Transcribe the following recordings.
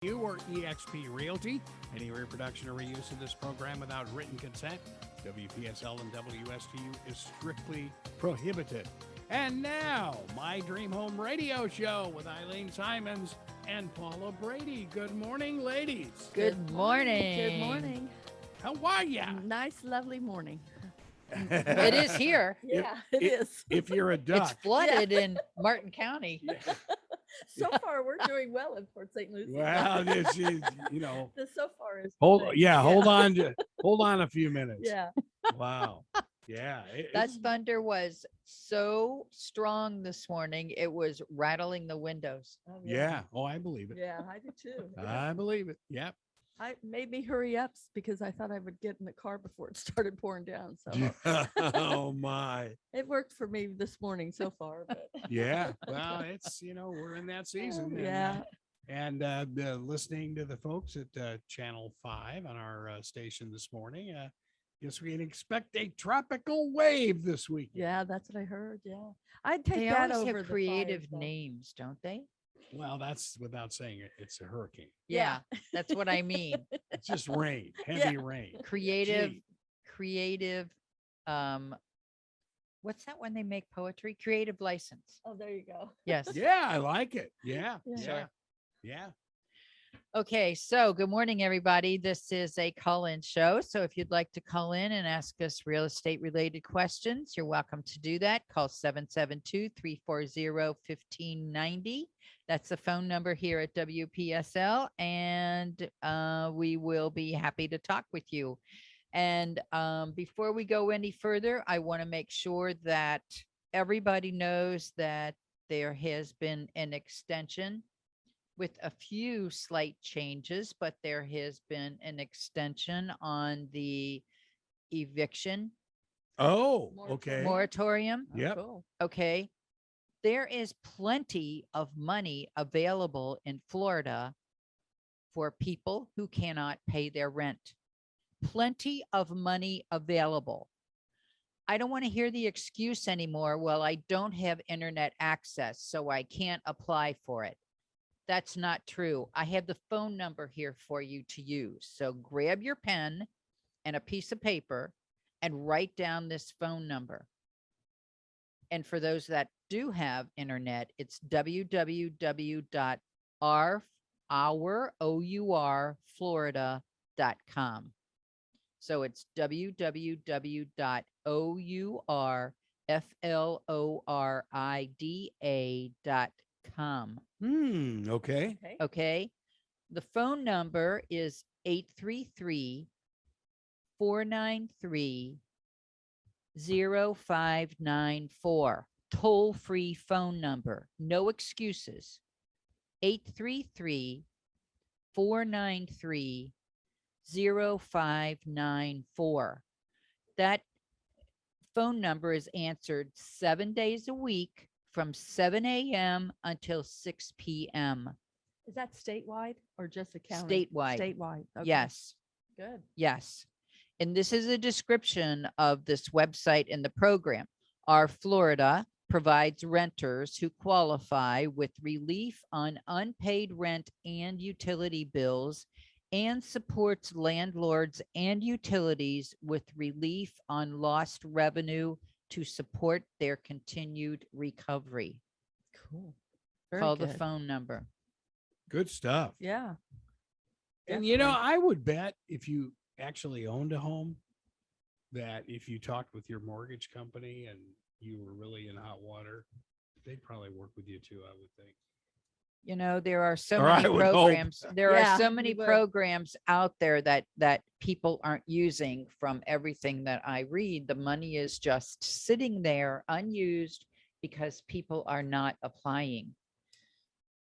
You or eXp Realty. Any reproduction or reuse of this program without written consent, WPSL and WSTU is strictly prohibited. And now, My Dream Home Radio Show with Eileen Simons and Paula Brady. Good morning, ladies. Good morning. Good morning. How are ya? Nice, lovely morning. It is here. Yeah, it is. If you're a duck. It's flooded in Martin County. So far, we're doing well in Port St. Lucie. Well, this is, So far is hold on a few minutes. Yeah. Wow. Yeah. That thunder was so strong this morning. It was rattling the windows. Oh, Yeah. Oh, I believe it. Yeah, I do too. I believe it. Yep. I made me hurry up because I thought I would get in the car before it started pouring down. So Oh my. it worked for me this morning so far. But Yeah. Well, it's, we're in that season. yeah. And listening to the folks at Channel 5 on our station this morning, guess we can expect a tropical wave this week. Yeah, that's what I heard. Yeah. I'd take They that always over have the creative fires, though. names, don't they? Well, that's without saying it. It's a hurricane. Yeah, that's what I mean. It's just rain, heavy rain. Creative, Gee. creative. What's that when they make poetry? Creative license. Oh, there you go. Yes. Yeah, I like it. Yeah. Yeah. Yeah. Yeah. Okay, so good morning, everybody. This is a call-in show. So if you'd like to call in and ask us real estate related questions, you're welcome to do that. Call 772-340-1590. That's the phone number here at WPSL, and we will be happy to talk with you. And before we go any further, I want to make sure that everybody knows that there has been an extension with a few slight changes, but there has been an extension on the eviction Oh, okay. moratorium. Oh, Yep. cool. Okay. There is plenty of money available in Florida for people who cannot pay their rent. Plenty of money available. I don't want to hear the excuse anymore. Well, I don't have internet access, so I can't apply for it. That's not true. I have the phone number here for you to use. So grab your pen and a piece of paper and write down this phone number. And for those that do have internet, it's www.ourflorida.com. So it's www.ourflorida.com. Okay. Okay. Okay. The phone number is 833-493-0594. Toll-free phone number. No excuses. 833-493-0594. That phone number is answered 7 days a week from 7 a.m. until 6 p.m. Is that statewide or just a county? Statewide. Statewide. Okay. Yes. Good. Yes. And this is a description of this website in the program. Our Florida provides renters who qualify with relief on unpaid rent and utility bills and supports landlords and utilities with relief on lost revenue to support their continued recovery. Cool. Very Call good. the phone number. Good stuff. Yeah. And Definitely. I would bet if you actually owned a home, that if you talked with your mortgage company and you were really in hot water, they'd probably work with you too, I would think. There are so Or many I would hope. programs. There Yeah, are so you many would. programs out there that people aren't using. From everything that I read, the money is just sitting there unused because people are not applying.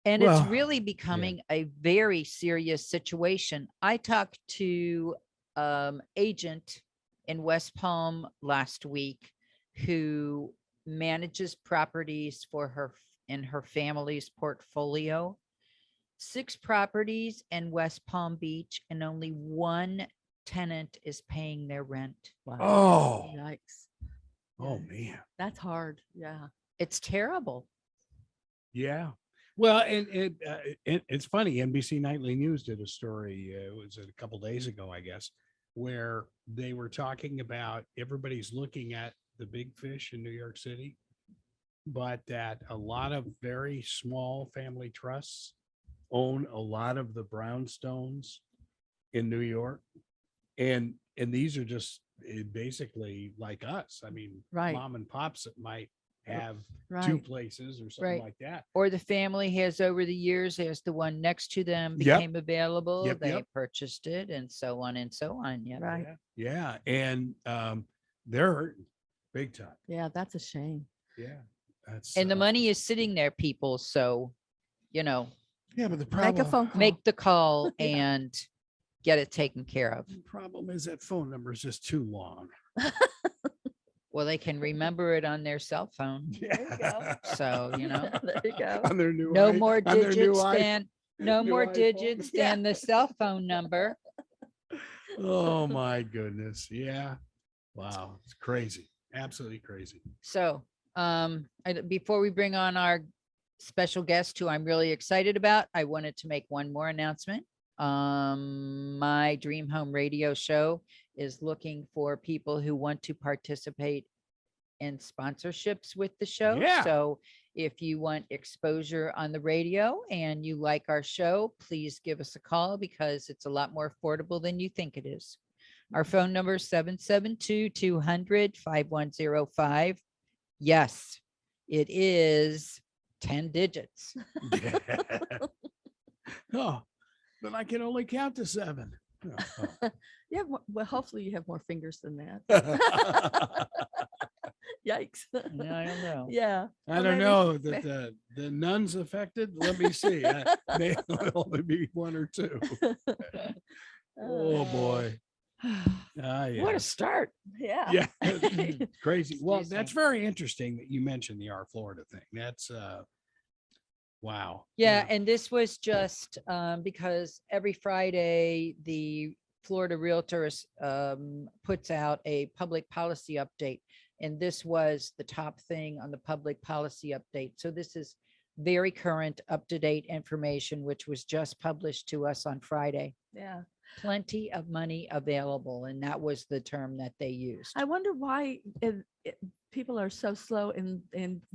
And it's Well, really becoming a very serious situation. I talked to agent in West Palm last week who manages properties for her in her family's portfolio. 6 properties in West Palm Beach, and only 1 tenant is paying their rent. Wow. Oh, Yikes. oh Yeah. man. That's hard. Yeah. It's terrible. Yeah. Well, and it's funny. NBC Nightly News did a story. It was a couple days ago, I guess, where they were talking about everybody's looking at the big fish in New York City, but that a lot of very small family trusts own a lot of the brownstones in New York, and these are just basically like us. I mean, Right. mom and pops that might have two Right. places or something Right. like that. Or the family has over the years, as the one next to them Yep. became available, Yep, they yep. purchased it and so on and so on. Yeah. Right. Yeah. And they're hurting big time. Yeah, that's a shame. Yeah. That's And the money is sitting there, people. So, you know, yeah, but the Make a problem phone call. make the call Yeah. and get it taken care of. the problem is that phone number is just too long. Well, they can remember it on their cell phone. There you go. So, you know, There you go. On their new no i- more on their new digits i- than no new more iPhone. digits Yeah. than the cell phone number. Oh my goodness. Yeah. Wow. It's crazy. Absolutely crazy. So, before we bring on our special guest who I'm really excited about, I wanted to make one more announcement. My Dream Home Radio show is looking for people who want to participate in sponsorships with the show. Yeah. So if you want exposure on the radio and you like our show, please give us a call because it's a lot more affordable than you think it is. Our phone number is 772-200-5105. Yes, it is 10 digits. Oh, but I can only count to 7. Oh, Yeah, well, hopefully you have more fingers than that. oh. Yikes. Yeah, I don't know. Yeah. I Well, don't maybe- know that the nuns affected. Let me see. May only be 1 or 2. Oh boy. Ah, What a yes. start. Yeah. Yeah. It's crazy. Well, Excuse that's me. very interesting that you mentioned the R Florida thing. That's wow. Yeah, and this was just because every Friday, the Florida Realtors puts out a public policy update. And this was the top thing on the public policy update. So this is very current, up-to-date information, which was just published to us on Friday. Yeah. Plenty of money available, and that was the term that they used. I wonder why people are so slow in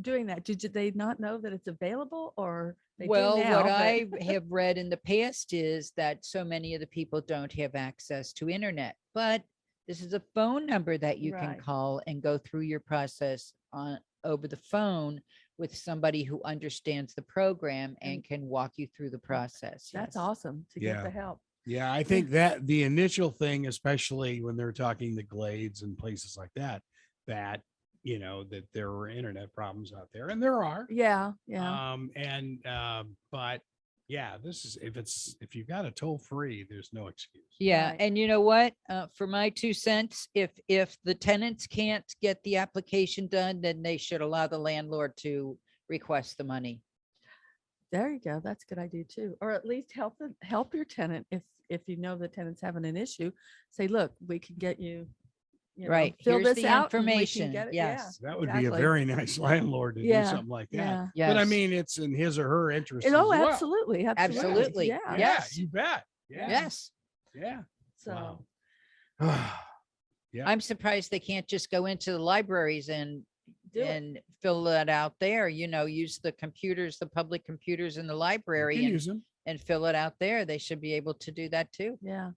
doing that. Did they not know that it's available, or they do Well, now, what but- I have read in the past is that so many of the people don't have access to internet, but this is a phone number that you can Right. call and go through your process on over the phone with somebody who understands the program and can walk you through the process. That's Yes. awesome to Yeah. get the help. Yeah, I think that the initial thing, especially when they're talking the Glades and places like that, that that there were internet problems out there, and there are. Yeah. Yeah. But yeah, this is if you've got a toll free, there's no excuse. Yeah, Right. and you know what? For my 2 cents, if the tenants can't get the application done, then they should allow the landlord to request the money. There you go. That's a good idea too. Or at least help your tenant if you know the tenant's having an issue. Say, look, we can get you, Right, fill here's this the out and we can information. get it. Yes. That would be a exactly. very nice landlord to Yeah, do something like that. Yeah. But I Yes. mean, it's in his or her interest. And, as oh, well. absolutely. Absolutely. Yeah. Yeah, Yes. you bet. Yeah. Yes. Yeah. So Wow. Yeah. I'm surprised they can't just go into the libraries and do it. and fill that out there, use the computers, the public computers in the You library can and, use them. and fill it out there. They should be able to do that too. Yeah.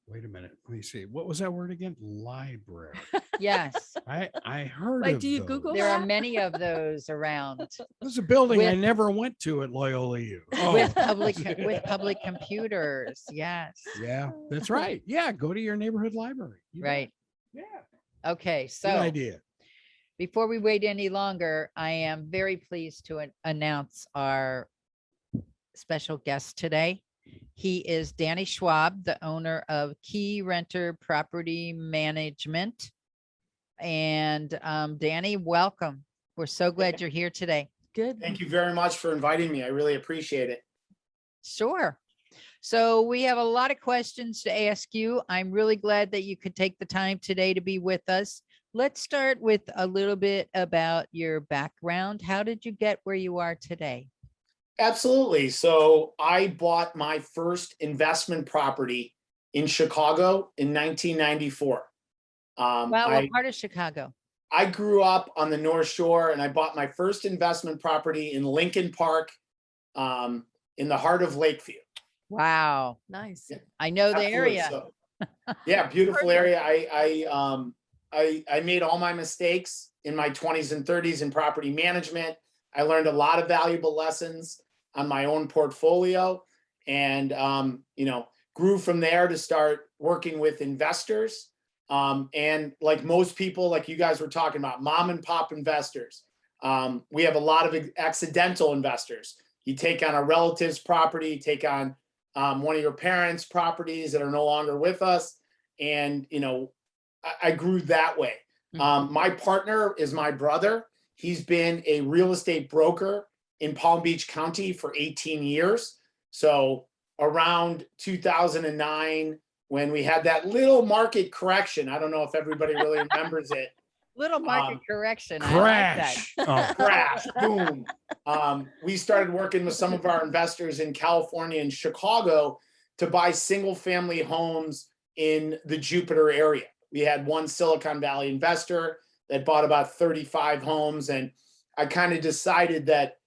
Wait a minute. Let me see. What was that word again? Library. Yes. I heard Wait, of do you those. Google There are that? many of those around There's a building I with- never went to at Loyola U. Oh, with public computers. Yes. yeah, that's right. Yeah, go to your neighborhood library. You bet. Right. Yeah. Okay. Good So idea. before we wait any longer, I am very pleased to announce our special guest today. He is Danny Schwab, the owner of Key Renter Property Management. And Danny, welcome. We're so glad you're here today. Good. Thank you very much for inviting me. I really appreciate it. Sure. So we have a lot of questions to ask you. I'm really glad that you could take the time today to be with us. Let's start with a little bit about your background. How did you get where you are today? Absolutely. So I bought my first investment property in Chicago in 1994. Wow, what part of Chicago? I grew up on the North Shore, and I bought my first investment property in Lincoln Park, in the heart of Lakeview. Wow, Nice. Yeah, I know the absolutely. area. So, yeah, beautiful area. I made all my mistakes in my 20s and 30s in property management. I learned a lot of valuable lessons on my own portfolio, and grew from there to start working with investors. And like most people, like you guys were talking about, mom and pop investors. We have a lot of accidental investors. You take on a relative's property, take on one of your parents' properties that are no longer with us, and I grew that way. My partner is my brother. He's been a real estate broker in Palm Beach County for 18 years. So around 2009, when we had that little market correction, I don't know if everybody really remembers it. Little market correction. I like that. Crash. Oh, Crash, boom. We started working with some of our investors in California and Chicago to buy single family homes in the Jupiter area. We had one Silicon Valley investor that bought about 35 homes. And I kind of decided that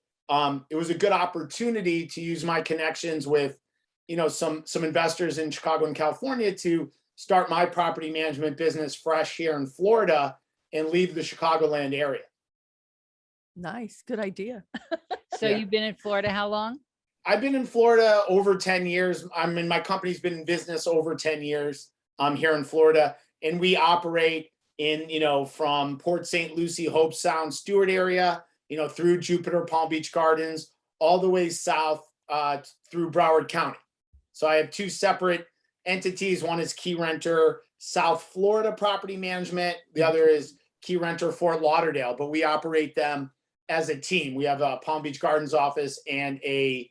it was a good opportunity to use my connections with, some investors in Chicago and California to start my property management business fresh here in Florida and leave the Chicagoland area. Nice. Good idea. So Yeah. you've been in Florida how long? I've been in Florida over 10 years. My company's been in business over 10 years. I'm here in Florida, and we operate in, from Port St. Lucie, Hope Sound, Stewart area, through Jupiter, Palm Beach Gardens, all the way south through Broward County. So I have two separate entities. One is Key Renter South Florida Property Management. The other is Key Renter Fort Lauderdale, but we operate them as a team. We have a Palm Beach Gardens office and a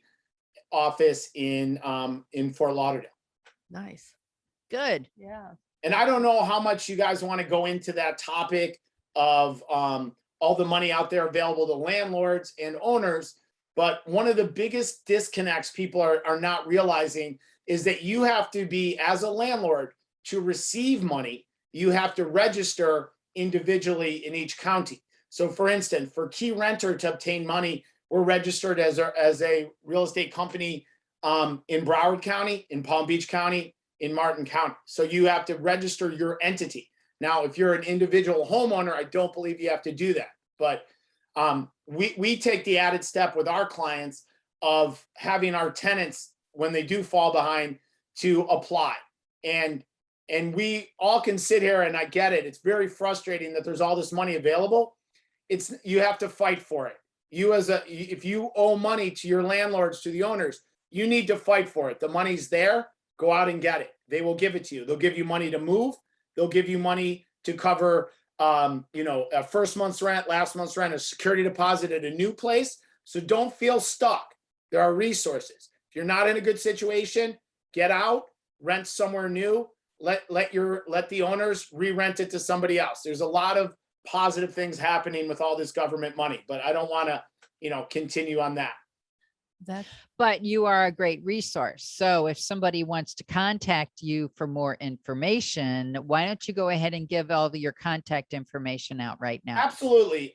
office in Fort Lauderdale. Nice. Good. Yeah. And I don't know how much you guys want to go into that topic of all the money out there available to landlords and owners. But one of the biggest disconnects people are not realizing is that you have to be, as a landlord, to receive money, you have to register individually in each county. So for instance, for Key Renter to obtain money, we're registered as a real estate company in Broward County, in Palm Beach County, in Martin County. So you have to register your entity. Now, if you're an individual homeowner, I don't believe you have to do that. But we take the added step with our clients of having our tenants, when they do fall behind, to apply. And we all can sit here, and I get it. It's very frustrating that there's all this money available. You have to fight for it. If you owe money to your landlords, to the owners, you need to fight for it. The money's there. Go out and get it. They will give it to you. They'll give you money to move. They'll give you money to cover, a first month's rent, last month's rent, a security deposit at a new place. So don't feel stuck. There are resources. If you're not in a good situation, get out, rent somewhere new. Let the owners re-rent it to somebody else. There's a lot of positive things happening with all this government money, but I don't want to, continue on that. But you are a great resource. So if somebody wants to contact you for more information, why don't you go ahead and give all of your contact information out right now? Absolutely.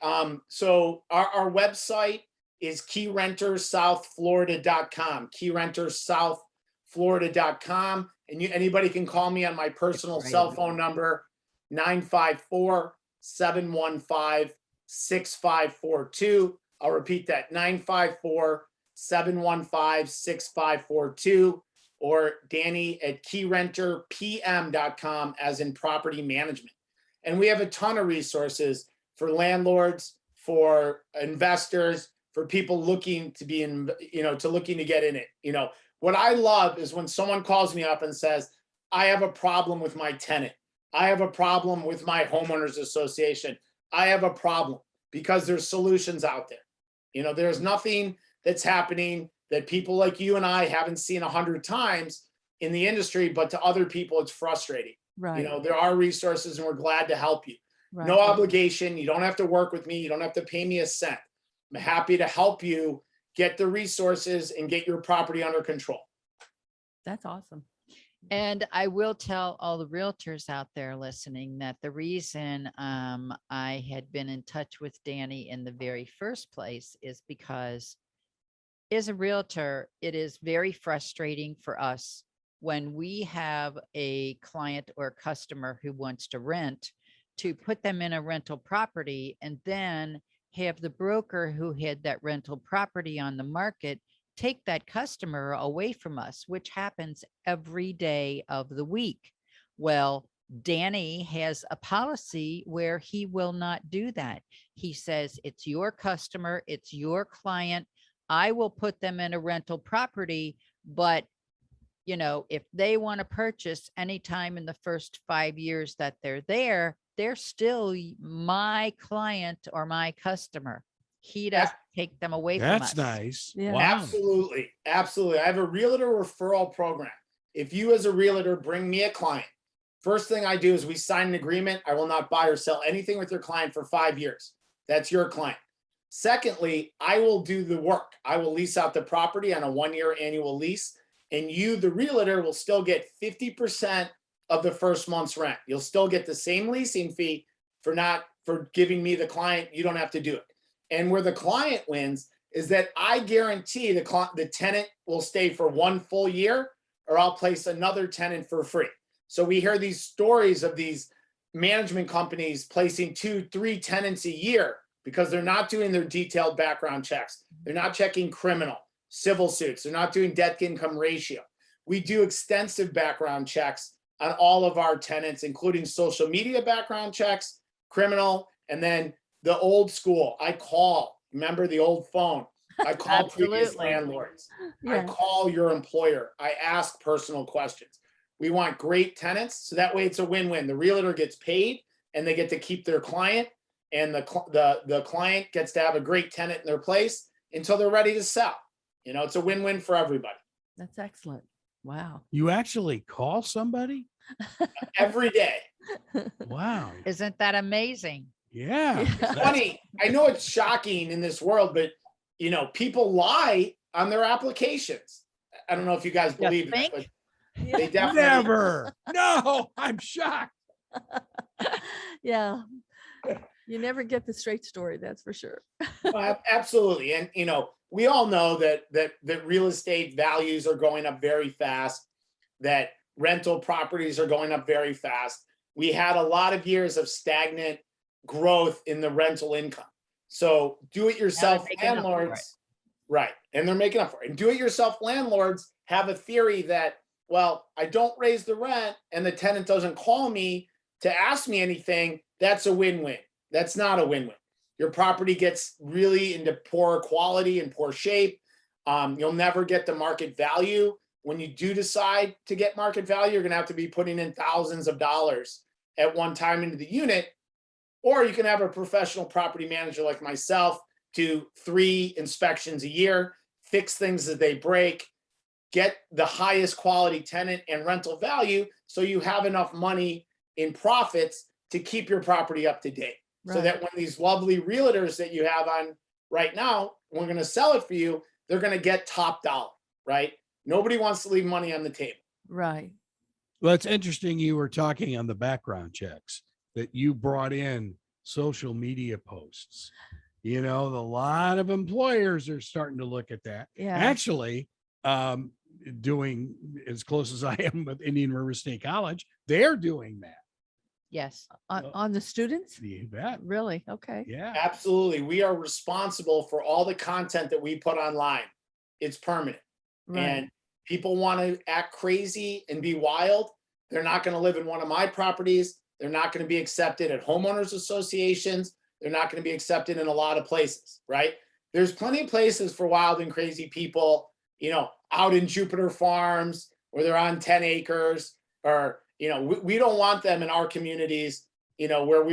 So our website is keyrentersouthflorida.com, keyrentersouthflorida.com. And anybody can call me on my personal cell phone number, 954-715-6542. I'll repeat that, 954-715-6542, or Danny at keyrenterpm.com, as in property management. And we have a ton of resources for landlords, for investors, for people looking to be in, looking to get in it. What I love is when someone calls me up and says, I have a problem with my tenant. I have a problem with my homeowners association. I have a problem, because there's solutions out there. There's nothing that's happening that people like you and I haven't seen 100 times in the industry, but to other people, it's frustrating. Right. There are resources, and we're glad to help you. Right. No obligation. You don't have to work with me. You don't have to pay me a cent. I'm happy to help you get the resources, and get your property under control. That's awesome. And I will tell all the realtors out there listening that the reason I had been in touch with Danny in the very first place is because as a realtor, it is very frustrating for us when we have a client or customer who wants to rent, to put them in a rental property and then have the broker who had that rental property on the market take that customer away from us, which happens every day of the week. Well, Danny has a policy where he will not do that. He says, it's your customer, it's your client. I will put them in a rental property, but you know, if they want to purchase anytime in the first 5 years that they're there, they're still my client or my customer. He doesn't take them away from us. That's nice. Yeah. Wow. Absolutely. Absolutely. I have a realtor referral program. If you as a realtor bring me a client, first thing I do is we sign an agreement. I will not buy or sell anything with your client for 5 years. That's your client. Secondly, I will do the work. I will lease out the property on a 1-year annual lease, and you, the realtor, will still get 50% of the first month's rent. You'll still get the same leasing fee for giving me the client. You don't have to do it. And where the client wins is that I guarantee the tenant will stay for 1 full year, or I'll place another tenant for free. So we hear these stories of these management companies placing 2-3 tenants a year because they're not doing their detailed background checks. They're not checking criminal, civil suits. They're not doing debt to income ratio. We do extensive background checks on all of our tenants, including social media background checks, criminal, and then the old school. I call, remember the old phone? I call previous Absolutely. landlords. I Yeah. call your employer. I ask personal questions. We want great tenants, so that way it's a win-win. The realtor gets paid and they get to keep their client, and the client gets to have a great tenant in their place until they're ready to sell. You know, it's a win-win for everybody. That's excellent. Wow. You actually call somebody? Every day. Wow. Isn't that amazing? Yeah. Yeah. That's- Funny, I know it's shocking in this world, but you know, people lie on their applications. I don't know if you guys You believe that, think? but they definitely Never. No, I'm shocked. Yeah. You never get the straight story, that's for sure. Absolutely. And you know, we all know that real estate values are going up very fast, that rental properties are going up very fast. We had a lot of years of stagnant growth in the rental income. So do-it-yourself making up for it. landlords, right? And they're making up for it. And do-it-yourself landlords have a theory that, well, I don't raise the rent and the tenant doesn't call me to ask me anything. That's a win-win. That's not a win-win. Your property gets really into poor quality and poor shape. You'll never get the market value. When you do decide to get market value, you're going to have to be putting in thousands of dollars at one time into the unit. Or you can have a professional property manager like myself do 3 inspections a year, fix things as they break, get the highest quality tenant and rental value, so you have enough money in profits to keep your property up to date. So Right. that when these lovely realtors that you have on right now, we're going to sell it for you, they're going to get top dollar, right? Nobody wants to leave money on the table. Right. Well, it's interesting you were talking on the background checks that you brought in social media posts. You know, a lot of employers are starting to look at that. Yeah. Actually, doing as close as I am with Indian River State College, they're doing that. Yes. On the students? You bet. Really? Okay. Yeah. Absolutely. We are responsible for all the content that we put online. It's permanent. Right. And people want to act crazy and be wild. They're not going to live in one of my properties. They're not going to be accepted at homeowners associations. They're not going to be accepted in a lot of places, right? There's plenty of places for wild and crazy people, you know, out in Jupiter Farms where they're on 10 acres, or, you know, we don't want them in our communities, you know, where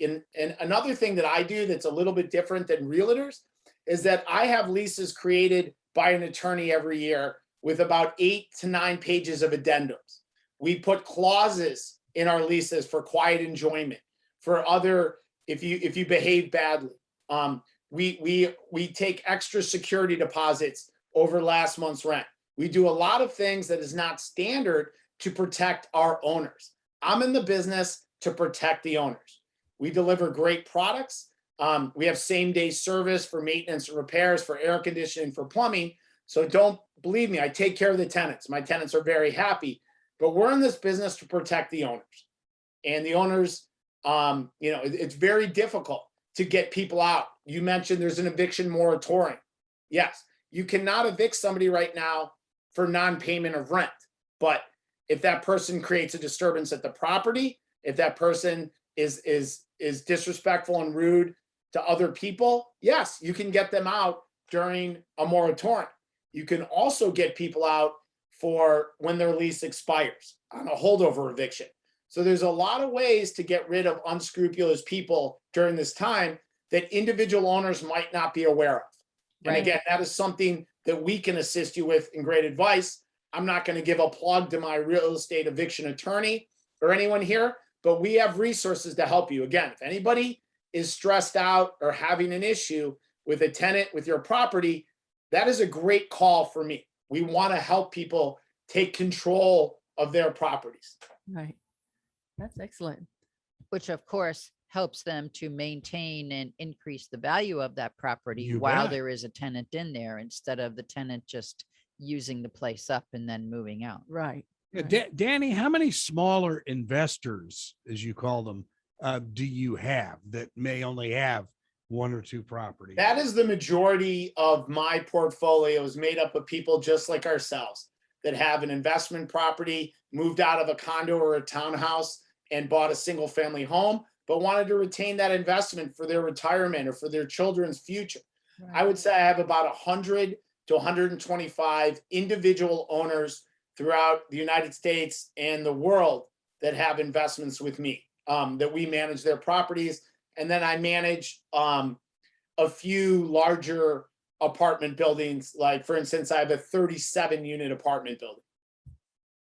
and another thing that I do that's a little bit different than realtors is that I have leases created by an attorney every year with about 8 to 9 pages of addendums. We put clauses in our leases for quiet enjoyment, for other, if you behave badly. We take extra security deposits over last month's rent. We do a lot of things that is not standard to protect our owners. I'm in the business to protect the owners. We deliver great products. We have same day service for maintenance and repairs, for air conditioning, for plumbing. So don't believe me, I take care of the tenants. My tenants are very happy, but we're in this business to protect the owners. And the owners, it's very difficult to get people out. You mentioned there's an eviction moratorium. Yes, you cannot evict somebody right now for non-payment of rent. But if that person creates a disturbance at the property, if that person is disrespectful and rude to other people, yes, you can get them out during a moratorium. You can also get people out for when their lease expires on a holdover eviction. So there's a lot of ways to get rid of unscrupulous people during this time that individual owners might not be aware of. And Right. again, that is something that we can assist you with in great advice. I'm not going to give a plug to my real estate eviction attorney or anyone here, but we have resources to help you. Again, if anybody is stressed out or having an issue with a tenant with your property, that is a great call for me. We want to help people take control of their properties. Right. That's excellent. Which of course helps them to maintain and increase the value of that property You while bet. there is a tenant in there, instead of the tenant just using the place up and then moving out. Right. Yeah, right. Danny, how many smaller investors, as you call them, do you have that may only have one or two properties? That is the majority of my portfolio, is made up of people just like ourselves that have an investment property, moved out of a condo or a townhouse and bought a single family home, but wanted to retain that investment for their retirement or for their children's future. I Right. would say I have about 100 to 125 individual owners throughout the United States and the world that have investments with me, that we manage their properties. And then I manage a few larger apartment buildings. Like, for instance, I have a 37 unit apartment building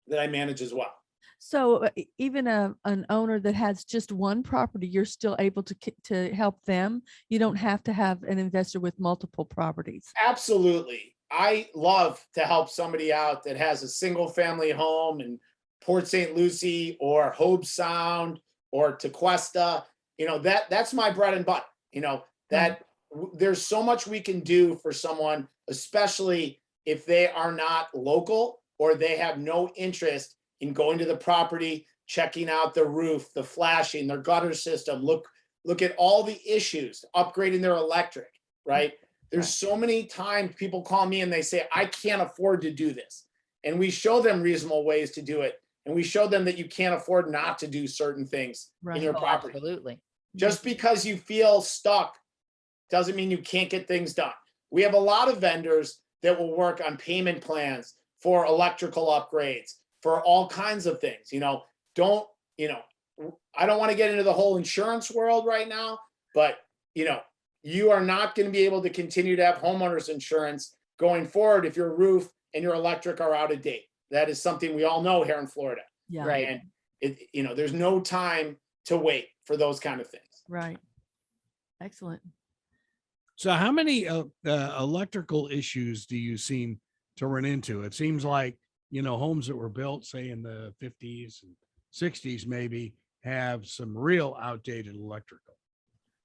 that I manage as well. So even an owner that has just one property, you're still able to help them. You don't have to have an investor with multiple properties. Absolutely. I love to help somebody out that has a single family home in Port St. Lucie or Hobe Sound or Tequesta. That's my bread and butter. There's so much we can do for someone, especially if they are not local or they have no interest in going to the property, checking out the roof, the flashing, their gutter system, look at all the issues, upgrading their electric, right? There's so many times people call me and they say, I can't afford to do this. And we show them reasonable ways to do it. And we show them that you can't afford not to do certain things in your Oh, property. absolutely. Just because you feel stuck doesn't mean you can't get things done. We have a lot of vendors that will work on payment plans for electrical upgrades, for all kinds of things. I don't want to get into the whole insurance world right now, but you are not going to be able to continue to have homeowners insurance going forward if your roof and your electric are out of date. That is something we all know here in Florida. Yeah. Right. And there's no time to wait for those kind of things. Right. Excellent. So how many electrical issues do you seem to run into? It seems like, homes that were built, say in the 50s and 60s, maybe have some real outdated electrical.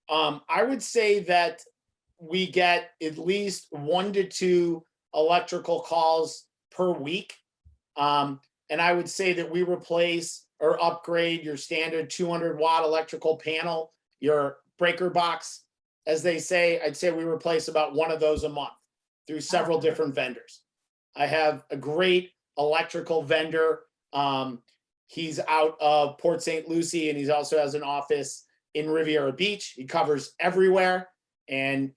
I would say that we get at least 1 to 2 electrical calls per week. And I would say that we replace or upgrade your standard 200-watt electrical panel, your breaker box, as they say. I'd say we replace about one of those a month through several different vendors. I have a great electrical vendor. He's out of Port St. Lucie, and he also has an office in Riviera Beach. He covers everywhere, and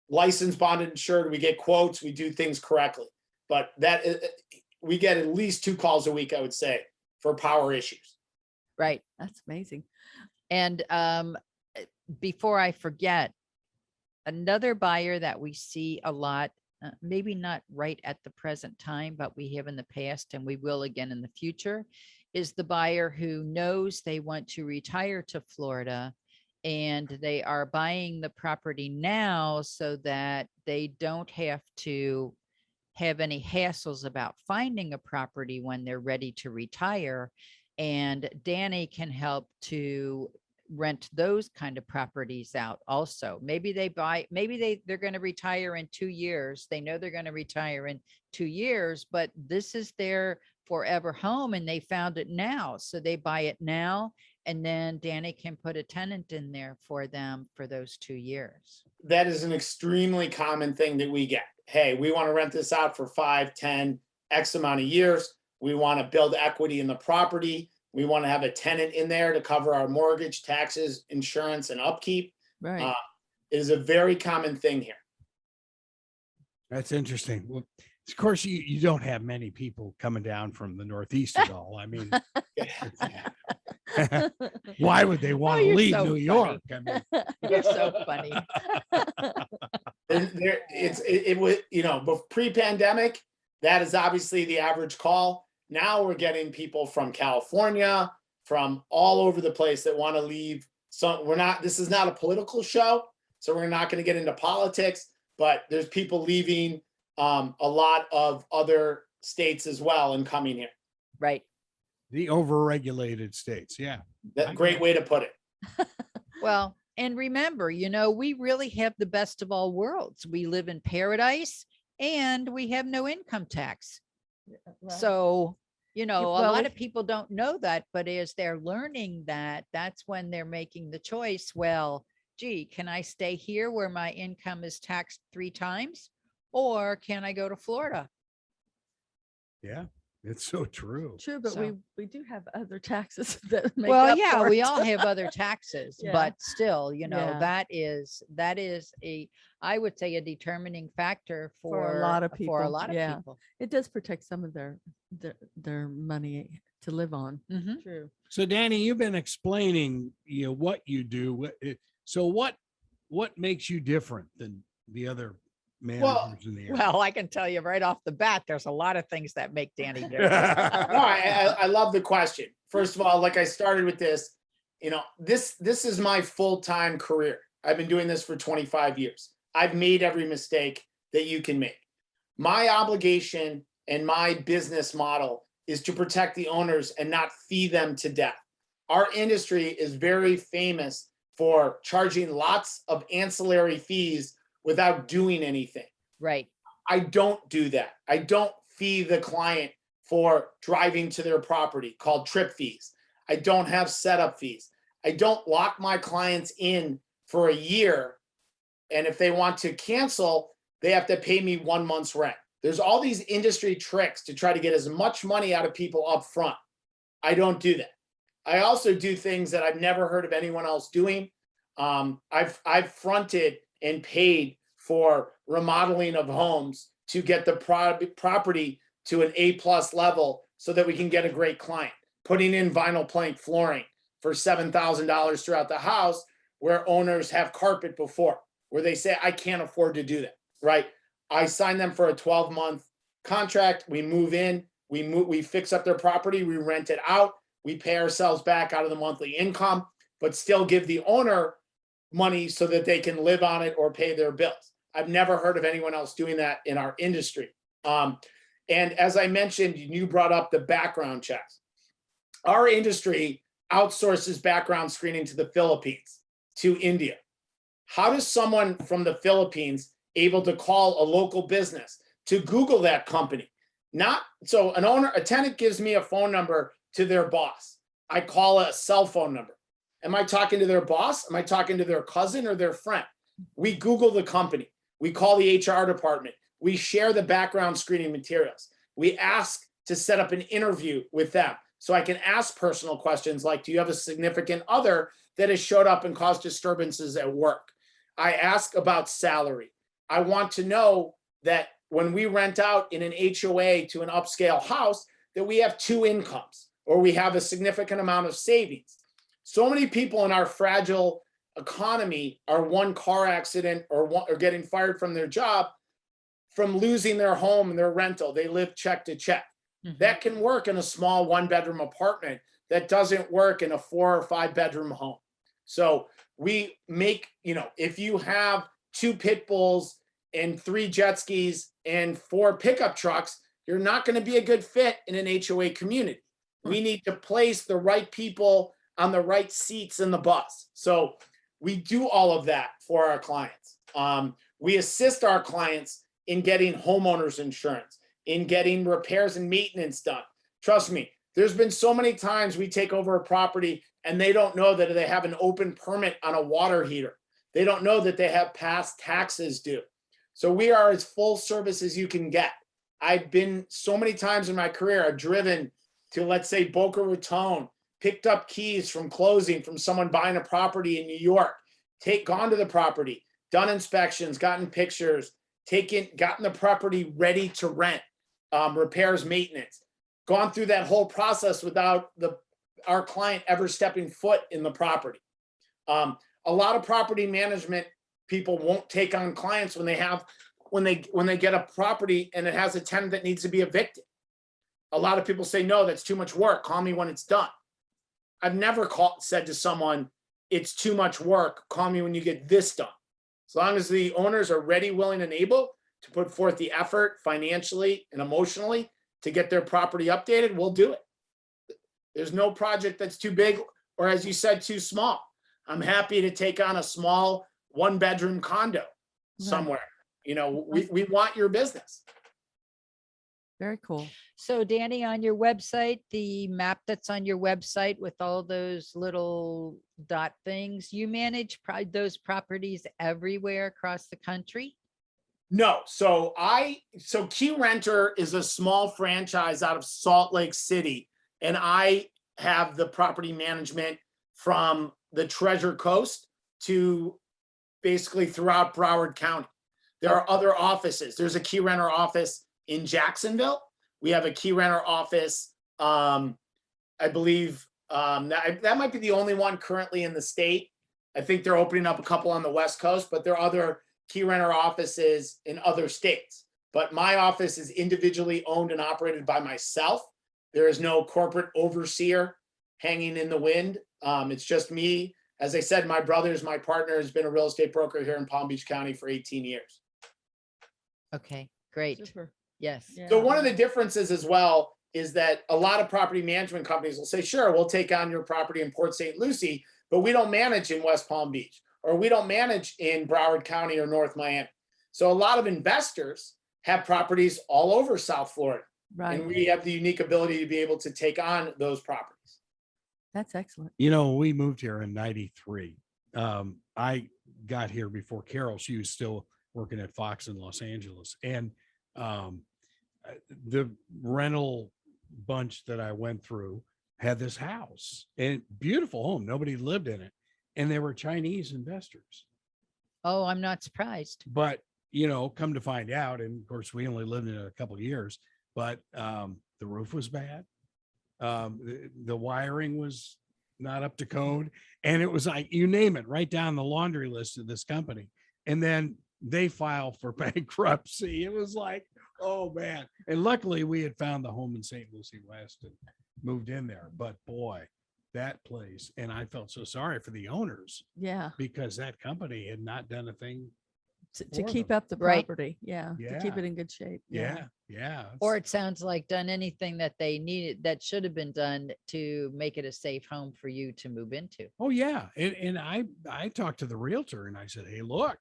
licensed, bonded, insured. We get quotes. We do things correctly, but we get at least 2 calls a week, I would say, for power issues. Right. That's amazing. And before I forget, another buyer that we see a lot, maybe not right at the present time, but we have in the past and we will again in the future, is the buyer who knows they want to retire to Florida and they are buying the property now so that they don't have to have any hassles about finding a property when they're ready to retire. And Danny can help to rent those kind of properties out also. Maybe they're going to retire in 2 years. They know they're going to retire in 2 years, but this is their forever home and they found it now. So they buy it now, and then Danny can put a tenant in there for them for those 2 years. That is an extremely common thing that we get. Hey, we want to rent this out for 5, 10, X amount of years. We want to build equity in the property. We want to have a tenant in there to cover our mortgage, taxes, insurance, and upkeep. Right. It is a very common thing here. That's interesting. Well, of course, you don't have many people coming down from the Northeast at all. I mean, why would they want to you're leave so New funny. York? I mean, You're so funny. It was, pre-pandemic, that is obviously the average call. Now we're getting people from California, from all over the place that want to leave. So this is not a political show, so we're not going to get into politics, but there's people leaving a lot of other states as well and coming here. Right. the overregulated states. Yeah. That's a great way to put it. Well, and remember, we really have the best of all worlds. We live in paradise and we have no income tax. So, a lot of people don't know that, but as they're learning that, that's when they're making the choice. Well, gee, can I stay here where my income is taxed 3 times? Or can I go to Florida? Yeah, it's so true. True, but So- we do have other taxes that make Well, up yeah, for we it. all have other taxes, Yeah. but still, Yeah. that is I would say a determining factor For a lot of for a people, lot of yeah. people. It does protect some of their money to live on. Mhm. True. So Danny, you've been explaining, what you do. So what makes you different than the other managers in the area? Well, I can tell you right off the bat, there's a lot of things that make Danny different. No, I love the question. First of all, like I started with this, this is my full-time career. I've been doing this for 25 years. I've made every mistake that you can make. My obligation and my business model is to protect the owners and not fee them to death. Our industry is very famous for charging lots of ancillary fees without doing anything. Right. I don't do that. I don't fee the client for driving to their property, called trip fees. I don't have setup fees. I don't lock my clients in for a year. And if they want to cancel, they have to pay me 1 month's rent. There's all these industry tricks to try to get as much money out of people up front. I don't do that. I also do things that I've never heard of anyone else doing. I've fronted and paid for remodeling of homes to get the property to an A+ level so that we can get a great client. Putting in vinyl plank flooring for $7,000 throughout the house, where owners have carpet before, where they say, I can't afford to do that, right? I sign them for a 12-month contract. We move in, we fix up their property, we rent it out, we pay ourselves back out of the monthly income, but still give the owner money so that they can live on it or pay their bills. I've never heard of anyone else doing that in our industry. And as I mentioned, you brought up the background checks. Our industry outsources background screening to the Philippines, to India. How does someone from the Philippines able to call a local business to Google that company? So a tenant gives me a phone number to their boss. I call a cell phone number. Am I talking to their boss? Am I talking to their cousin or their friend? We Google the company. We call the HR department. We share the background screening materials. We ask to set up an interview with them. So I can ask personal questions like, do you have a significant other that has showed up and caused disturbances at work? I ask about salary. I want to know that when we rent out in an HOA to an upscale house, that we have 2 incomes or we have a significant amount of savings. So many people in our fragile economy are one car accident or getting fired from their job from losing their home and their rental. They live check to check. Mhm. That can work in a small 1-bedroom apartment. That doesn't work in a 4 or 5 bedroom home. So we make, if you have 2 pit bulls and 3 jet skis and 4 pickup trucks, you're not going to be a good fit in an HOA community. We need to place the right people on the right seats in the bus. So we do all of that for our clients. We assist our clients in getting homeowners insurance, in getting repairs and maintenance done. Trust me, there's been so many times we take over a property and they don't know that they have an open permit on a water heater. They don't know that they have past taxes due. So we are as full service as you can get. I've been so many times in my career, I've driven to, let's say, Boca Raton, picked up keys from closing from someone buying a property in New York, gone to the property, done inspections, gotten pictures, gotten the property ready to rent, repairs, maintenance, gone through that whole process without our client ever stepping foot in the property. A lot of property management people won't take on clients when they get a property and it has a tenant that needs to be evicted. A lot of people say, no, that's too much work. Call me when it's done. I've never said to someone, it's too much work. Call me when you get this done. As long as the owners are ready, willing, and able to put forth the effort financially and emotionally to get their property updated, we'll do it. There's no project that's too big or, as you said, too small. I'm happy to take on a small 1-bedroom condo somewhere. We want your business. Very cool. So Danny, on your website, the map that's on your website with all those little dot things, you manage those properties everywhere across the country? No. So Key Renter is a small franchise out of Salt Lake City, and I have the property management from the Treasure Coast to basically throughout Broward County. There are other offices. There's a Key Renter office in Jacksonville. We have a Key Renter office. I believe that might be the only one currently in the state. I think they're opening up a couple on the West Coast, but there are other Key Renter offices in other states. But my office is individually owned and operated by myself. There is no corporate overseer hanging in the wind. It's just me. As I said, my brother's my partner, has been a real estate broker here in Palm Beach County for 18 years. Okay, great. Super. Yes. Yeah. So one of the differences as well is that a lot of property management companies will say, sure, we'll take on your property in Port St. Lucie, but we don't manage in West Palm Beach, or we don't manage in Broward County or North Miami. So a lot of investors have properties all over South Florida. Right. And we have the unique ability to be able to take on those properties. That's excellent. We moved here in 93. I got here before Carol. She was still working at Fox in Los Angeles. And the rental bunch that I went through had this house, and beautiful home. Nobody lived in it. And they were Chinese investors. Oh, I'm not surprised. But, come to find out, and of course, we only lived in it a couple of years, but the roof was bad. The wiring was not up to code. And it was like, you name it, right down the laundry list of this company. And then they filed for bankruptcy. It was like, oh man. And luckily we had found the home in St. Lucie West and moved in there. But boy, that place. And I felt so sorry for the owners. Yeah. Because that company had not done a thing To keep them. up the Right. property. Yeah. To keep Yeah. it in good shape. Yeah. Or it sounds like done anything that they needed, that should have been done to make it a safe home for you to move into. Oh yeah. And I talked to the realtor and I said, hey, look,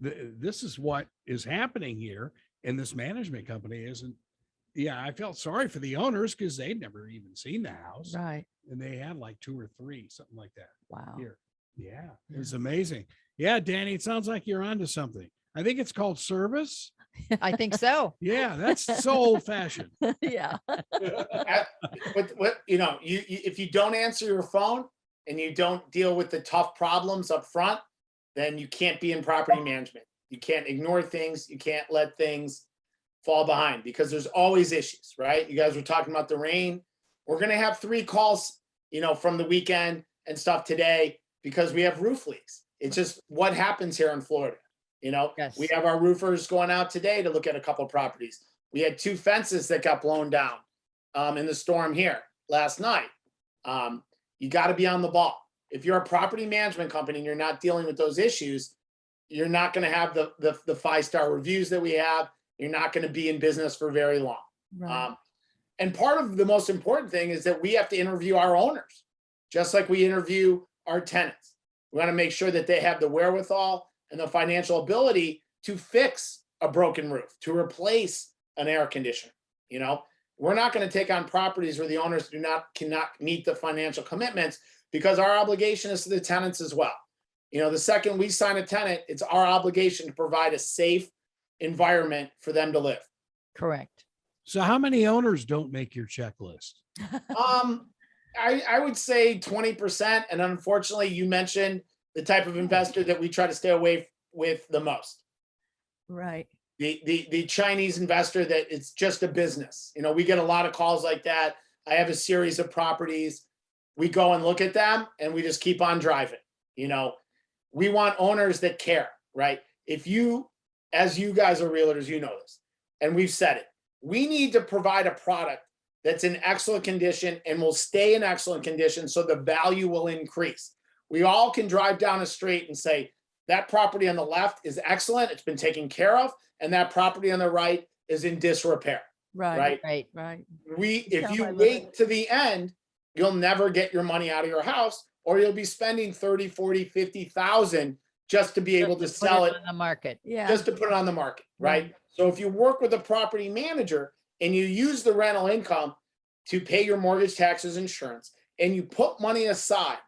this is what is happening here. And this management company isn't. Yeah. I felt sorry for the owners because they'd never even seen the house. Right. And they had like 2 or 3, something like that. Wow. Here. Yeah. It was amazing. Yeah. Danny, it sounds like you're onto something. I think it's called service. I think so. Yeah. That's so old fashioned. Yeah. If you don't answer your phone and you don't deal with the tough problems up front, then you can't be in property management. You can't ignore things. You can't let things fall behind because there's always issues, right? You guys were talking about the rain. We're going to have 3 calls, from the weekend and stuff today because we have roof leaks. It's just what happens here in Florida. Yes. We have our roofers going out today to look at a couple of properties. We had 2 fences that got blown down in the storm here last night. You got to be on the ball. If you're a property management company and you're not dealing with those issues, you're not going to have the 5-star reviews that we have. You're not going to be in business for very long. Right. And part of the most important thing is that we have to interview our owners, just like we interview our tenants. We want to make sure that they have the wherewithal and the financial ability to fix a broken roof, to replace an air conditioner. You know, we're not going to take on properties where the owners cannot meet the financial commitments, because our obligation is to the tenants as well. You know, the second we sign a tenant, it's our obligation to provide a safe environment for them to live. Correct. So how many owners don't make your checklist? I would say 20. And unfortunately, you mentioned the type of investor that we try to stay away with the most. Right. The Chinese investor that it's just a business. You know, we get a lot of calls like that. I have a series of properties. We go and look at them and we just keep on driving. You know, we want owners that care, right? If you, as you guys are realtors, you know this, and we've said it, we need to provide a product that's in excellent condition and will stay in excellent condition, so the value will increase. We all can drive down a street and say, that property on the left is excellent, it's been taken care of, and that property on the right is in disrepair. Right. Right. Right. If Tell you my wait to the end, you'll never get your money out of your house, or you'll be spending 30, 40, 50,000 just to be able to Just put sell it, on the market. Yeah. just to put it on the market, right? Right. So if you work with a property manager and you use the rental income to pay your mortgage, taxes, insurance, and you put money aside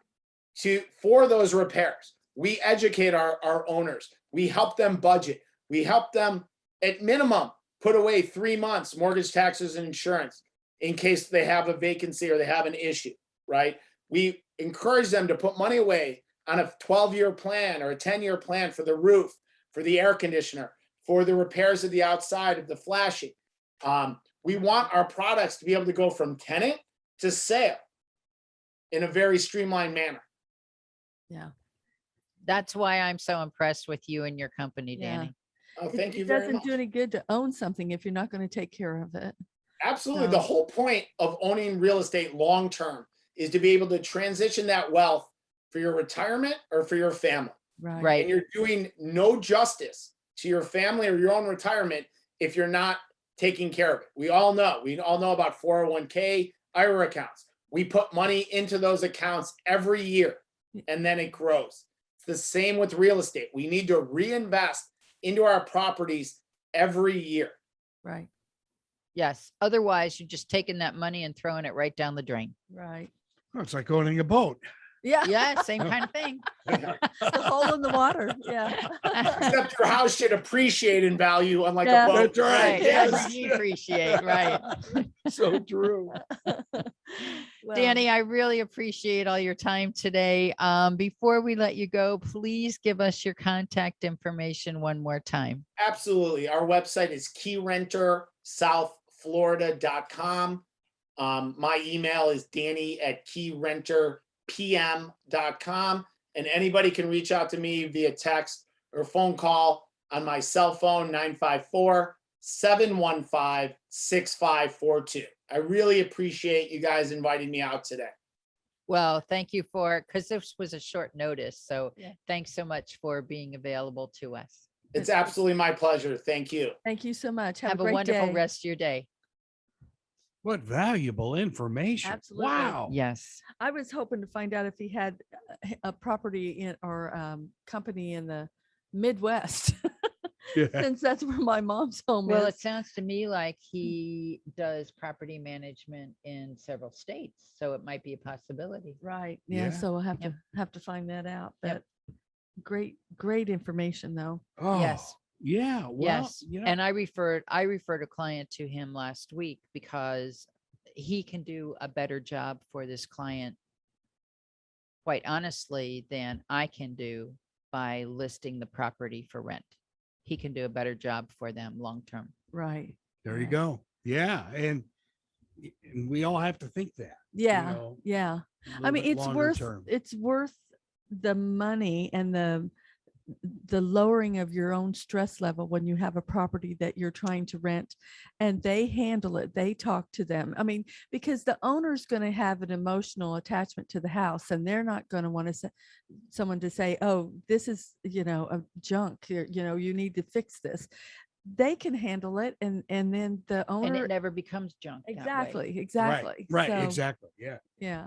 for those repairs, we educate our owners. We help them budget. We help them at minimum put away 3 months mortgage, taxes, and insurance in case they have a vacancy or they have an issue, right? We encourage them to put money away on a 12-year plan or a 10-year plan for the roof, for the air conditioner, for the repairs of the outside of the flashing. We want our products to be able to go from tenant to sale in a very streamlined manner. Yeah. That's why I'm so impressed with you and your company, Yeah. Danny. Oh, thank you It very doesn't much. do any good to own something if you're not going to take care of it. Absolutely. So- The whole point of owning real estate long-term is to be able to transition that wealth for your retirement or for your family. Right. Right. And you're doing no justice to your family or your own retirement if you're not taking care of it. We all know about 401k, IRA accounts. We put money into those accounts every year and then it grows. It's the same with real estate. We need to reinvest into our properties every year. Right. Yes. Otherwise, you're just taking that money and throwing it right down the drain. Right. Oh, it's like owning a boat. Yeah. Yeah. Same kind of thing. The hole in the water. Yeah. Except your house should appreciate in value, unlike Yeah. a boat. That's right. Right. Yes. Depreciate. Right. So true. Well, Danny, I really appreciate all your time today. Before we let you go, please give us your contact information one more time. Absolutely. Our website is keyrentersouthflorida.com. My email is danny@keyrenterpm.com. And anybody can reach out to me via text or phone call on my cell phone, 954-715-6542. I really appreciate you guys inviting me out today. Well, thank you because this was a short notice. So Yeah. thanks so much for being available to us. It's absolutely my pleasure. Thank you. thank you so much. Have a a great wonderful day. rest of your day. What valuable information. Absolutely. Wow. Yes. I was hoping to find out if he had a property or company in the Midwest, Yeah. since that's where my mom's home Well, is. it sounds to me like he does property management in several states, so it might be a possibility. Right. Yeah. Yeah. So we'll have Yep. to find that out. Yep. But great information though. Oh, Yes. Yeah. Well, Yes. you know, And I referred a client to him last week because he can do a better job for this client, quite honestly, than I can do by listing the property for rent. He can do a better job for them long term. Right. there you Yeah. go. Yeah. And we all have to think that. Yeah. know, Yeah. a I little mean, bit longer term. it's worth the money and the the lowering of your own stress level when you have a property that you're trying to rent, and they handle it. They talk to them. I mean, because the owner's going to have an emotional attachment to the house, and they're not going to want to say someone to say, oh, this is, a junk here, you need to fix this. They can handle it. And then the And owner. it never becomes junk. that way. Exactly. Exactly. Right. So, Exactly. Yeah. yeah,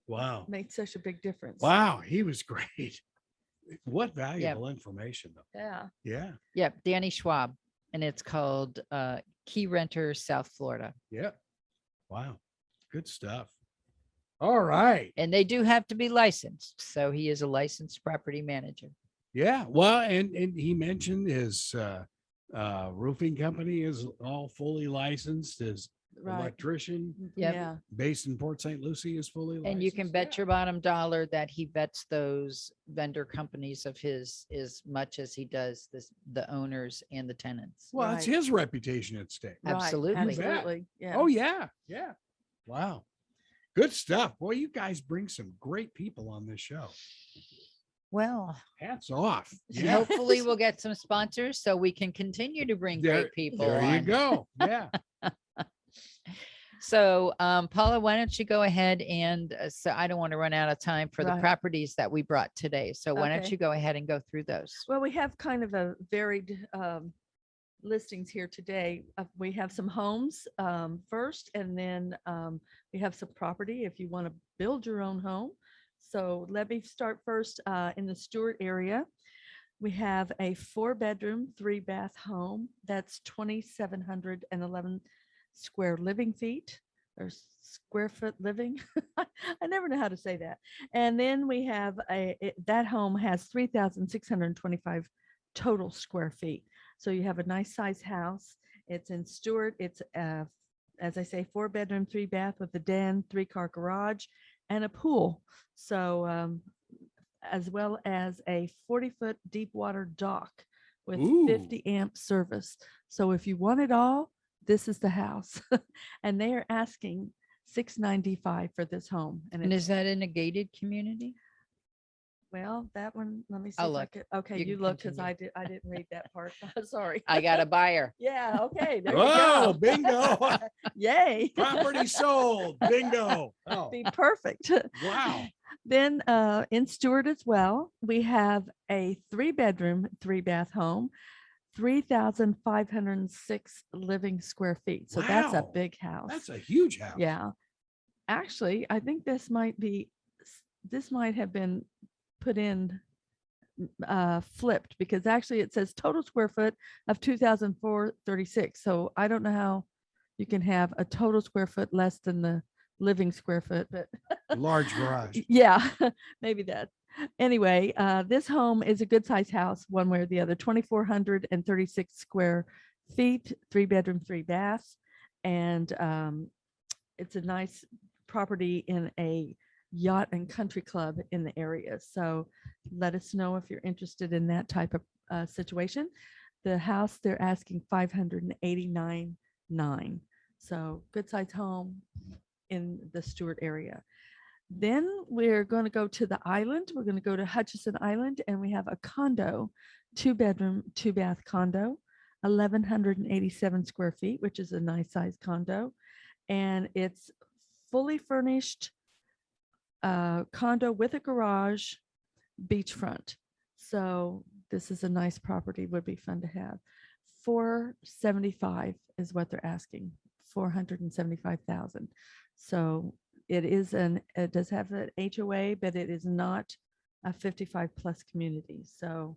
Wow. makes such a big difference. Wow. He was great. What valuable information, though. Yeah. Yeah. Yep. Danny Schwab. And it's called Key Renter, South Florida. Yeah. Wow. Good stuff. All right. And they do have to be licensed. So he is a licensed property manager. Yeah. Well, and he mentioned his roofing company is all fully licensed. His Right. electrician Yep. Yeah. based in Port St. Lucie is fully licensed. And you can bet Yeah. your bottom dollar that he vets those vendor companies of his as much as he does the owners and the tenants. Well, it's Right. his reputation at stake. Right, Absolutely. Absolutely. Yeah. Oh, yeah. Yeah. Wow. Good stuff. Boy, you guys bring some great people on this show. Well, Hats off. and Yeah. hopefully we'll get some sponsors so we can continue to bring There- great people There you on. go. Yeah. So, Paula, why don't you go ahead and so I don't want to run out of time for the Right. properties that we brought today. So why don't Okay. you go ahead and go through those? Well, we have kind of a varied listings here today. We have some homes first, and then we have some property if you want to build your own home. So let me start first in the Stewart area. We have a 4-bedroom, 3-bath home that's 2,711 square living feet or square foot living. I never know how to say that. And then we have that home has 3,625 total square feet. So you have a nice size house. It's in Stewart. It's as I say, 4-bedroom, 3-bath with a den, 3-car garage, and a pool. So as well as a 40-foot deep water dock with Ooh. 50 amp service. So if you want it all, this is the house. And they are asking $695 for this home. And it's, is that in a gated community? well, that one, let me see. I'll if I look. could- Okay, You you can look because continue. I didn't read that part. Sorry. I got a buyer. Yeah, okay. There you Oh, go. bingo. Yay. Property sold. Bingo. Oh, Be perfect. wow. Then in Stewart as well, we have a 3-bedroom, 3-bath home, 3,506 living square feet. So that's a Wow. big house. That's a huge house. Yeah. Actually, I think this might have been put in flipped, because actually it says total square foot of 2,436. So I don't know how you can have a total square foot less than the living square foot, but Large garage. yeah, maybe that. Anyway, this home is a good size house, one way or the other, 2,436 square feet, 3-bedroom, 3-bath. And it's a nice property in a yacht and country club in the area. So let us know if you're interested in that type of situation. The house, they're asking $589,900. So good size home in the Stewart area. Then we're going to go to the island. We're going to go to Hutchinson Island, and we have a condo, 2-bedroom, 2-bath condo, 1,187 square feet, which is a nice size condo. And it's fully furnished condo with a garage, beachfront. So this is a nice property, would be fun to have. $475 is what they're asking, $475,000. So it does have an HOA, but it is not a 55 plus community. So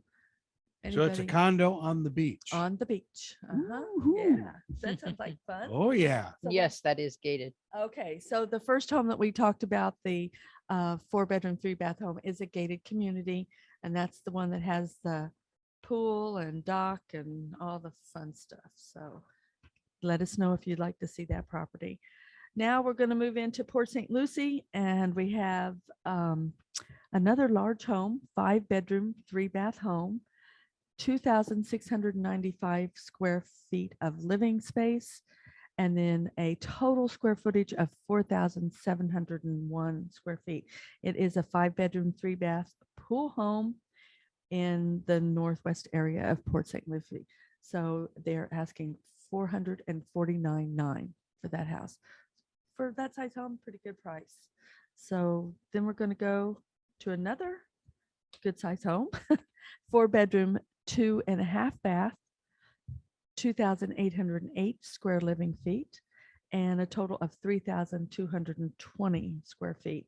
So it's a anybody condo on the beach. on the beach. Woo-hoo. Yeah, that sounds like fun. Oh, yeah. So Yes, that is gated. Okay, so the first home that we talked about, the 4-bedroom, 3-bath home, is a gated community, and that's the one that has the pool and dock and all the fun stuff. So let us know if you'd like to see that property. Now we're going to move into Port St. Lucie, and we have another large home, 5-bedroom, 3-bath home, 2,695 square feet of living space, and then a total square footage of 4,701 square feet. It is a 5-bedroom, 3-bath pool home in the northwest area of Port St. Lucie. So they're asking $449,900 for that house. For that size home, pretty good price. So then we're going to go to another good size home, 4-bedroom, 2.5 bath, 2,808 square living feet, and a total of 3,220 square feet.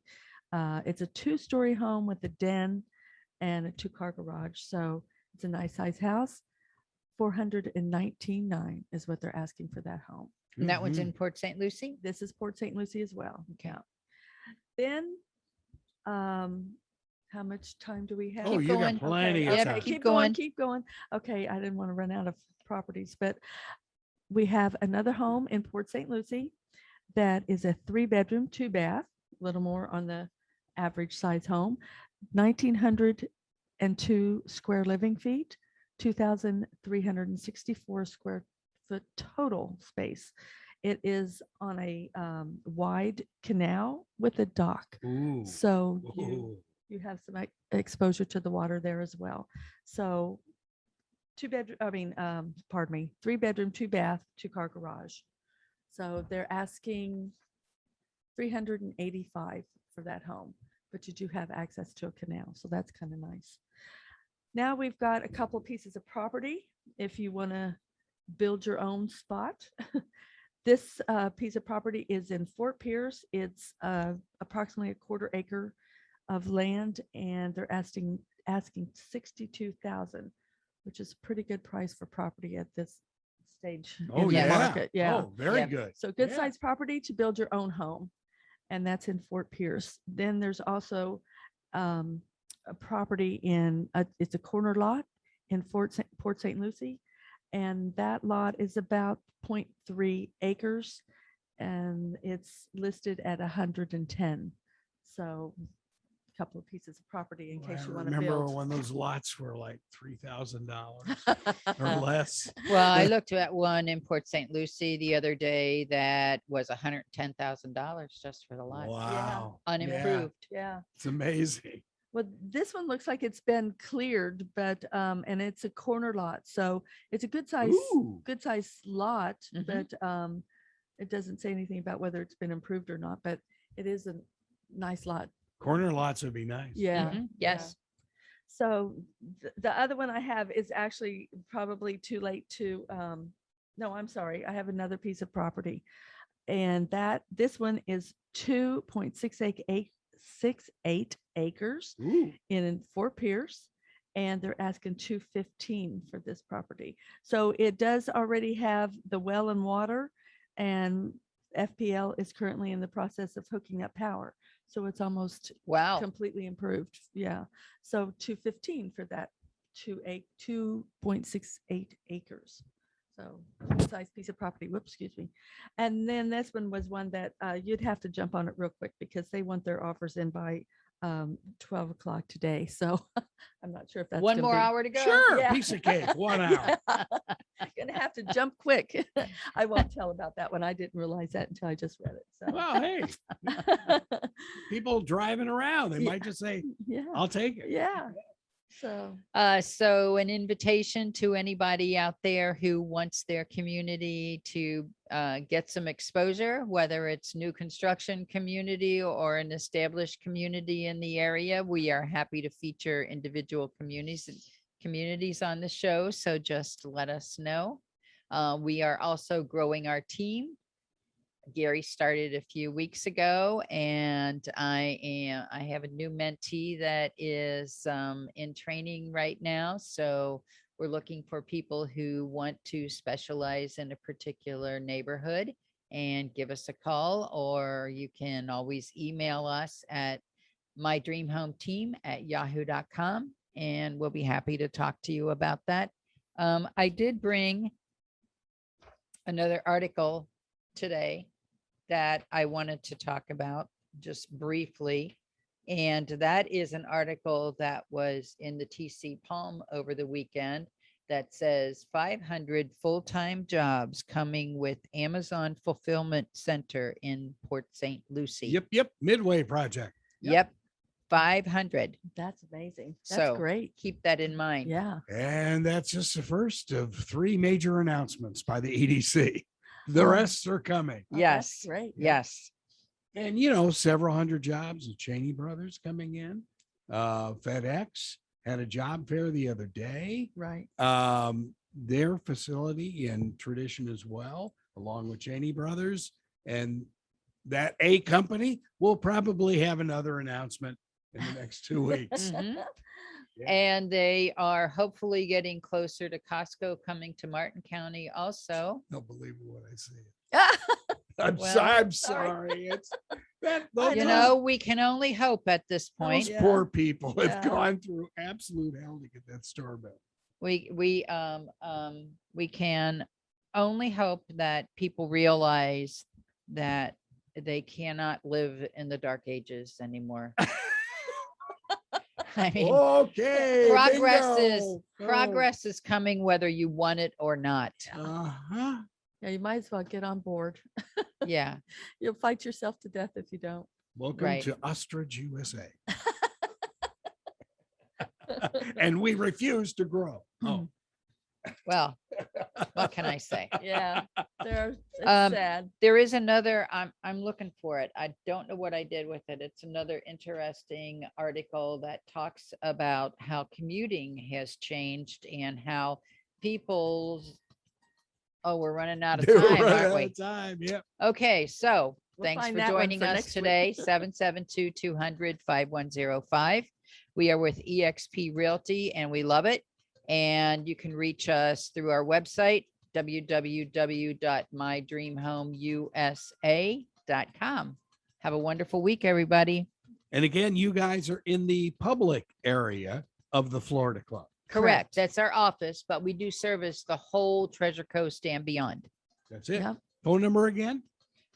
It's a 2-story home with a den and a 2-car garage. So it's a nice size house. $419,900 is what they're asking for that home. And that one's Mhm. in Port St. Lucie? This is Port St. Lucie as well. Okay. Yeah. Then, how much time do we have? Oh, Keep you going. got plenty Okay, of yeah, time. keep Keep going, going. keep going. Okay, I didn't want to run out of properties, but we have another home in Port St. Lucie that is a 3-bedroom, 2-bath, a little more on the average size home, 1,902 square living feet, 2,364 square foot total space. It is on a wide canal with a dock. Ooh. So Ooh. you have some exposure to the water there as well. So 3-bedroom, 2-bath, 2-car garage. So they're asking 385 for that home, but you do have access to a canal. So that's kind of nice. Now we've got a couple pieces of property. If you want to build your own spot, this piece of property is in Fort Pierce. It's approximately a 1/4 acre of land, and they're asking $62,000, which is a pretty good price for property at this stage Oh, in the yeah. market. Yeah. Oh, very Yeah. good. So good Yeah. sized property to build your own home. And that's in Fort Pierce. Then there's also a property it's a corner lot in Port St. Lucie. And that lot is about 0.3 acres and it's listed at 110. So a couple of pieces of property in I case you want to remember build. when those lots were like $3,000 or less. Well, I looked at one in Port St. Lucie the other day that was $110,000 just for the lot, Wow. Yeah, unimproved. Yeah. it's amazing. Well, this one looks like it's been cleared, but and it's a corner lot, so it's a good size Ooh. lot, Mhm. but it doesn't say anything about whether it's been improved or not, but it is a nice lot. Corner lots would be nice. Yeah. Mhm, yeah. yes. So the other one I have is actually probably too late to no, I'm sorry. I have another piece of property. And this one is 2.68 acres Ooh. in Fort Pierce, and they're asking $215 for this property. So it does already have the well and water, and FPL is currently in the process of hooking up power. So it's almost Wow. completely improved. Yeah. So $215 for that 2.68 acres. So good size piece of property. Whoops, excuse me. And then this one was one that you'd have to jump on it real quick because they want their offers in by 12 o'clock today. So I'm not sure if that's One gonna more be- hour to go. Sure. Yeah. Piece of cake. 1 hour. Yeah. Gonna have to jump quick. I won't tell about that one. I didn't realize that until I just read it. So Well, hey, people driving around, they Yeah. might just say, yeah, I'll take it. yeah. So So an invitation to anybody out there who wants their community to get some exposure, whether it's new construction community or an established community in the area. We are happy to feature individual communities on the show. So just let us know. We are also growing our team. Gary started a few weeks ago, and I have a new mentee that is in training right now. So we're looking for people who want to specialize in a particular neighborhood and give us a call, or you can always email us at mydreamhometeam@yahoo.com, and we'll be happy to talk to you about that. I did bring another article today that I wanted to talk about just briefly. And that is an article that was in the TC Palm over the weekend that says 500 full-time jobs coming with Amazon Fulfillment Center in Port St. Lucie. Yep. Midway project. Yep. 500. That's amazing. That's So great. keep that in mind. Yeah. And that's just the first of 3 major announcements by the EDC. The Oh. rest are coming. Oh, that's Yes. great. Yes. And, several hundred jobs of Cheney Brothers coming in. FedEx had a job fair the other day. Right. Their facility in Tradition as well, along with Cheney Brothers. And that A company will probably have another announcement in the next 2 weeks. Mhm. Yeah. And they are hopefully getting closer to Costco coming to Martin County also. Don't believe what I see. Well, I'm sorry. sorry. It's that I You those know, we can only hope at this point. Yeah. poor people have Yeah. gone through absolute hell to get that store built. We can only hope that people realize that they cannot live in the dark ages anymore. I mean, Okay. progress is coming whether you want it or not. Uh-huh. Yeah, you might as well get on board. Yeah. You'll fight yourself to death if you don't. Welcome Right. to Ostrich USA. And we refuse to grow. Oh, Well, what can I say? Yeah. It's Um, sad. There is another, I'm looking for it. I don't know what I did with it. It's another interesting article that talks about how commuting has changed and how people's, oh, we're running out of they were time, running aren't out we? of time. Yep. Okay, so We'll thanks find for that one joining for us next week. today, 772-200-5105. We are with eXp Realty and we love it. And you can reach us through our website, www.mydreamhomeusa.com. Have a wonderful week, everybody. And again, you guys are in the public area of the Florida Club. Correct. That's our office, but we do service the whole Treasure Coast and beyond. That's it. Yep. Phone number again?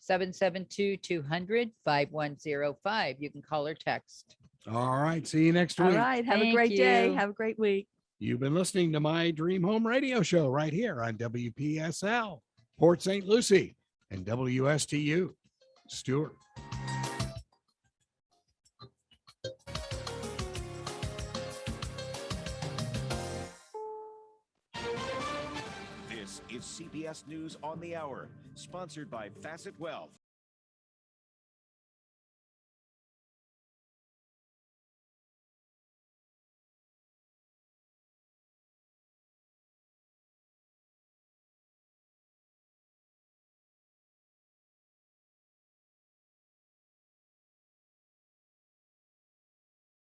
772-200-5105. You can call or text. All right. See you next All week. right. Have a Thank great day. you. Have a great week. You've been listening to My Dream Home Radio Show right here on WPSL, Port St. Lucie, and WSTU, Stewart. This is CBS News on the Hour, sponsored by Facet Wealth.